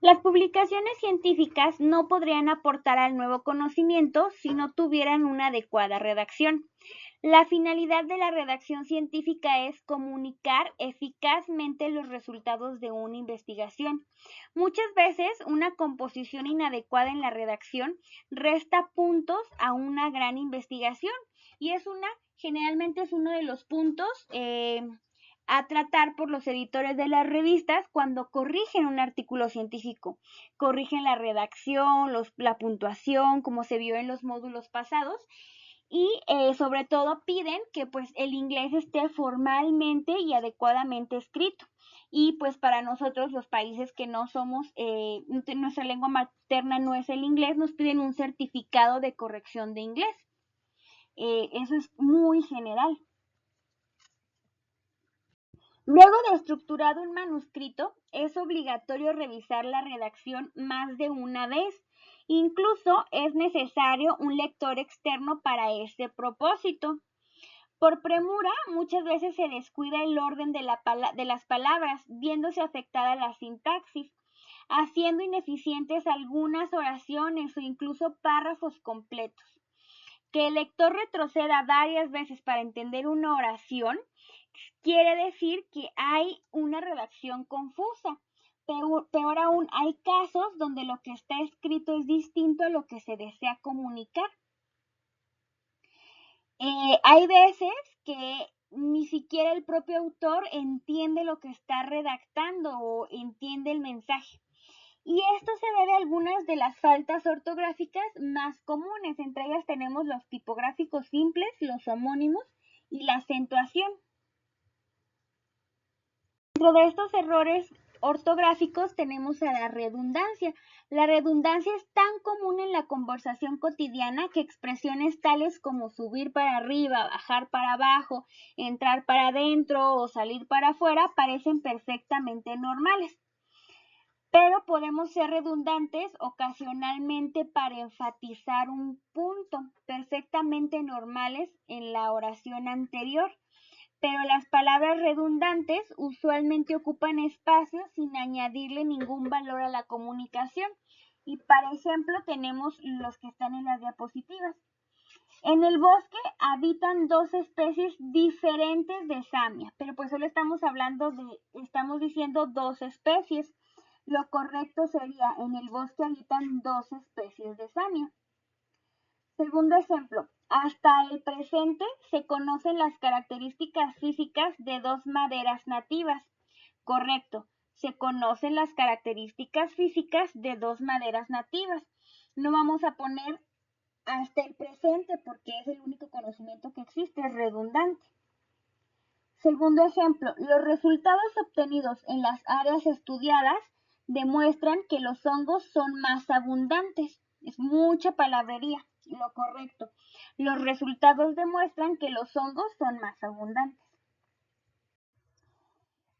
Las publicaciones científicas no podrían aportar al nuevo conocimiento si no tuvieran una adecuada redacción. La finalidad de la redacción científica es comunicar eficazmente los resultados de una investigación. Muchas veces una composición inadecuada en la redacción resta puntos a una gran investigación y generalmente es uno de los puntos a tratar por los editores de las revistas cuando corrigen un artículo científico. Corrigen la redacción, la puntuación, como se vio en los módulos pasados, y sobre todo piden que pues el inglés esté formalmente y adecuadamente escrito. Y pues para nosotros los países que no somos, nuestra lengua materna no es el inglés, nos piden un certificado de corrección de inglés. Eso es muy general. Luego de estructurado un manuscrito, es obligatorio revisar la redacción más de una vez. Incluso es necesario un lector externo para este propósito. Por premura, muchas veces se descuida el orden de las palabras, viéndose afectada la sintaxis, haciendo ineficientes algunas oraciones o incluso párrafos completos. Que el lector retroceda varias veces para entender una oración quiere decir que hay una redacción confusa. Peor aún, hay casos donde lo que está escrito es distinto a lo que se desea comunicar. Hay veces que ni siquiera el propio autor entiende lo que está redactando o entiende el mensaje. Y esto se debe a algunas de las faltas ortográficas más comunes. Entre ellas tenemos los tipográficos simples, los homónimos y la acentuación. Dentro de estos errores ortográficos tenemos a la redundancia. La redundancia es tan común en la conversación cotidiana que expresiones tales como subir para arriba, bajar para abajo, entrar para adentro o salir para afuera parecen perfectamente normales. Pero podemos ser redundantes ocasionalmente para enfatizar un punto, perfectamente normales en la oración anterior. Pero las palabras redundantes usualmente ocupan espacio sin añadirle ningún valor a la comunicación. Y para ejemplo tenemos los que están en las diapositivas. En el bosque habitan dos especies diferentes de samia, pero pues solo estamos diciendo dos especies. Lo correcto sería, en el bosque habitan dos especies de samia. Segundo ejemplo, hasta el presente se conocen las características físicas de dos maderas nativas. Correcto, se conocen las características físicas de dos maderas nativas. No vamos a poner hasta el presente porque es el único conocimiento que existe, es redundante. Segundo ejemplo, los resultados obtenidos en las áreas estudiadas demuestran que los hongos son más abundantes. Es mucha palabrería, lo correcto. Los resultados demuestran que los hongos son más abundantes.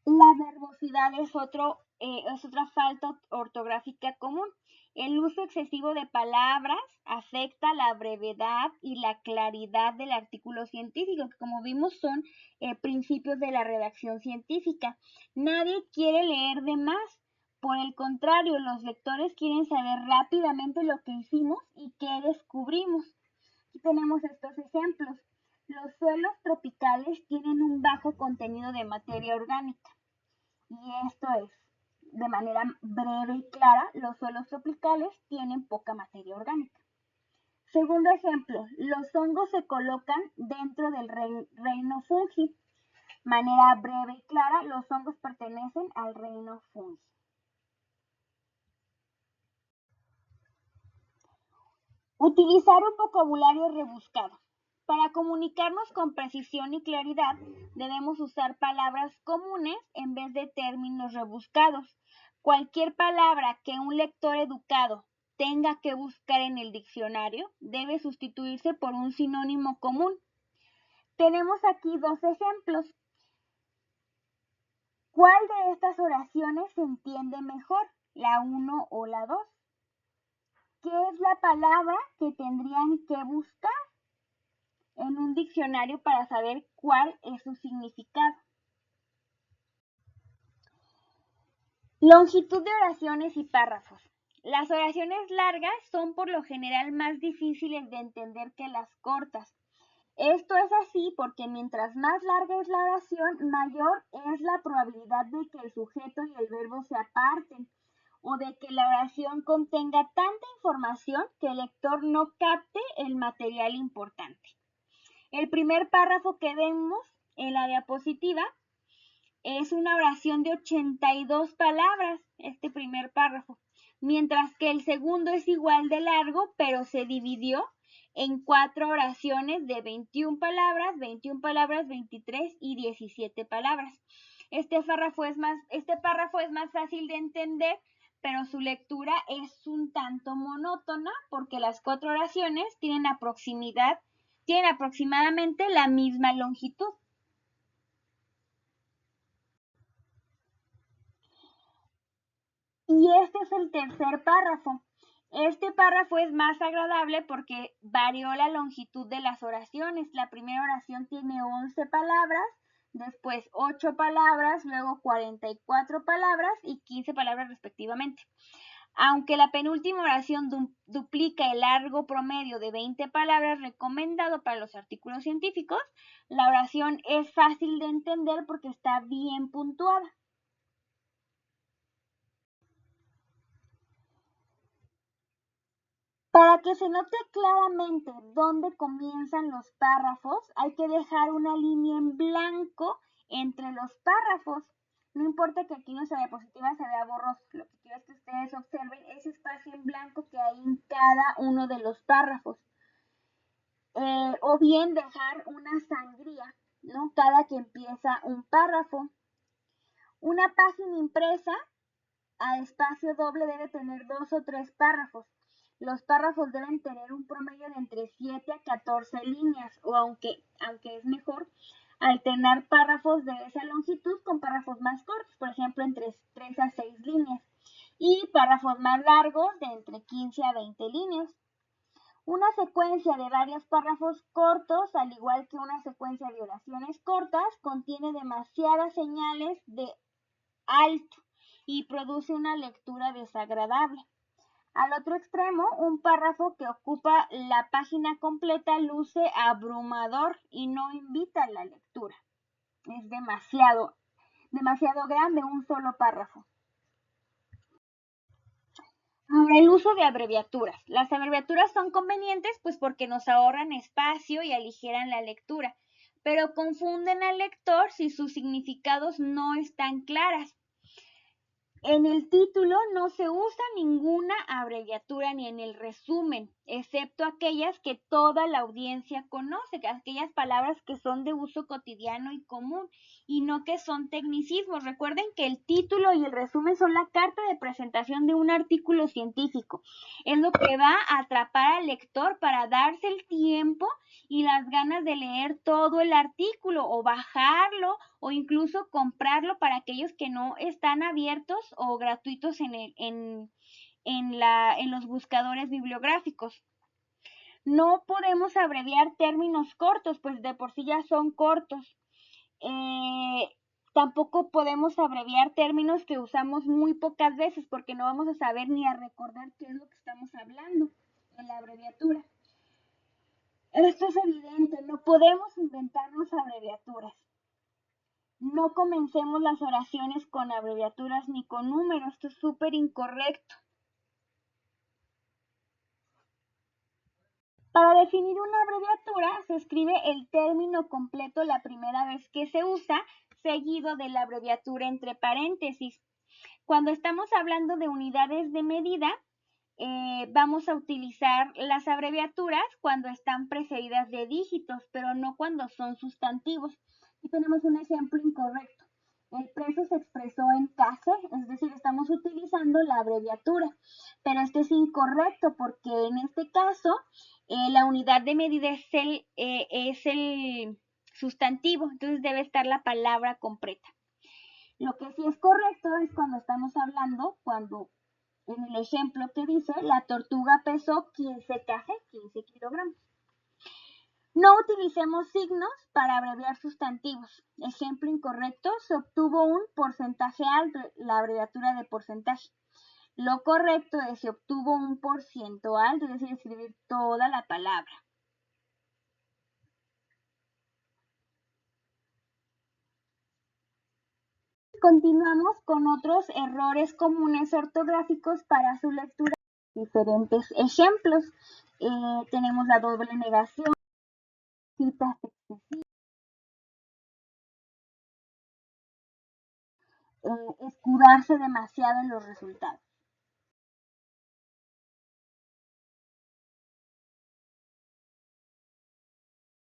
La verbosidad es otra falta ortográfica común. El uso excesivo de palabras afecta la brevedad y la claridad del artículo científico, que como vimos son principios de la redacción científica. Nadie quiere leer de más. Por el contrario, los lectores quieren saber rápidamente lo que hicimos y qué descubrimos. Aquí tenemos estos ejemplos. Los suelos tropicales tienen un bajo contenido de materia orgánica. Y esto es, de manera breve y clara, los suelos tropicales tienen poca materia orgánica. Segundo ejemplo, los hongos se colocan dentro del reino fungi. Manera breve y clara, los hongos pertenecen al reino fungi. Utilizar un vocabulario rebuscado. Para comunicarnos con precisión y claridad, debemos usar palabras comunes en vez de términos rebuscados. Cualquier palabra que un lector educado tenga que buscar en el diccionario debe sustituirse por un sinónimo común. Tenemos aquí dos ejemplos. ¿Cuál de estas oraciones se entiende mejor? ¿La 1 o la 2? ¿Qué es la palabra que tendrían que buscar en un diccionario para saber cuál es su significado? Longitud de oraciones y párrafos. Las oraciones largas son por lo general más difíciles de entender que las cortas. Esto es así porque mientras más larga es la oración, mayor es la probabilidad de que el sujeto y el verbo se aparten o de que la oración contenga tanta información que el lector no capte el material importante. El primer párrafo que vemos en la diapositiva es una oración de 82 palabras, este primer párrafo, mientras que el segundo es igual de largo, pero se dividió en 4 oraciones de 21 palabras, 23 y 17 palabras. Este párrafo es más fácil de entender, pero su lectura es un tanto monótona porque las 4 oraciones tienen aproximadamente la misma longitud. Y este es el tercer párrafo. Este párrafo es más agradable porque varió la longitud de las oraciones. La primera oración tiene 11 palabras, después 8 palabras, luego 44 palabras y 15 palabras respectivamente. Aunque la penúltima oración duplica el largo promedio de 20 palabras recomendado para los artículos científicos, la oración es fácil de entender porque está bien puntuada. Para que se note claramente dónde comienzan los párrafos, hay que dejar una línea en blanco entre los párrafos. No importa que aquí nuestra diapositiva se vea borrosa, lo que quiero es que ustedes observen ese espacio en blanco que hay en cada uno de los párrafos. O bien dejar una sangría, ¿no? Cada que empieza un párrafo. Una página impresa a espacio doble debe tener 2 o 3 párrafos. Los párrafos deben tener un promedio de entre 7 a 14 líneas, o aunque es mejor alternar párrafos de esa longitud con párrafos más cortos, por ejemplo, entre 3 a 6 líneas, y párrafos más largos de entre 15 a 20 líneas. Una secuencia de varios párrafos cortos, al igual que una secuencia de oraciones cortas, contiene demasiadas señales de alto y produce una lectura desagradable. Al otro extremo, un párrafo que ocupa la página completa luce abrumador y no invita a la lectura. Es demasiado grande un solo párrafo. Ahora, el uso de abreviaturas. Las abreviaturas son convenientes pues porque nos ahorran espacio y aligeran la lectura, pero confunden al lector si sus significados no están claras. En el título no se usa ninguna abreviatura ni en el resumen, excepto aquellas que toda la audiencia conoce, aquellas palabras que son de uso cotidiano y común y no que son tecnicismos. Recuerden que el título y el resumen son la carta de presentación de un artículo científico. Es lo que va a atrapar al lector para darse el tiempo y las ganas de leer todo el artículo o bajarlo o incluso comprarlo para aquellos que no están abiertos o gratuitos en los buscadores bibliográficos. No podemos abreviar términos cortos, pues de por sí ya son cortos. Tampoco podemos abreviar términos que usamos muy pocas veces porque no vamos a saber ni a recordar qué es lo que estamos hablando en la abreviatura. Esto es evidente, no podemos inventarnos abreviaturas. No comencemos las oraciones con abreviaturas ni con números, esto es súper incorrecto. Para definir una abreviatura se escribe el término completo la primera vez que se usa, seguido de la abreviatura entre paréntesis. Cuando estamos hablando de unidades de medida, vamos a utilizar las abreviaturas cuando están precedidas de dígitos, pero no cuando son sustantivos. Aquí tenemos un ejemplo incorrecto. El precio se expresó en case, es decir, estamos utilizando la abreviatura, pero esto es incorrecto porque en este caso la unidad de medida es el sustantivo, entonces debe estar la palabra completa. Lo que sí es correcto es cuando estamos hablando, en el ejemplo que dice, la tortuga pesó 15 kilogramos. No utilicemos signos para abreviar sustantivos. Ejemplo incorrecto, se obtuvo un porcentaje alto, la abreviatura de porcentaje. Lo correcto es se obtuvo un por ciento alto, es decir, escribir toda la palabra. Continuamos con otros errores comunes ortográficos para su lectura. Diferentes ejemplos. Tenemos la doble negación, citas excesivas, escudarse demasiado en los resultados.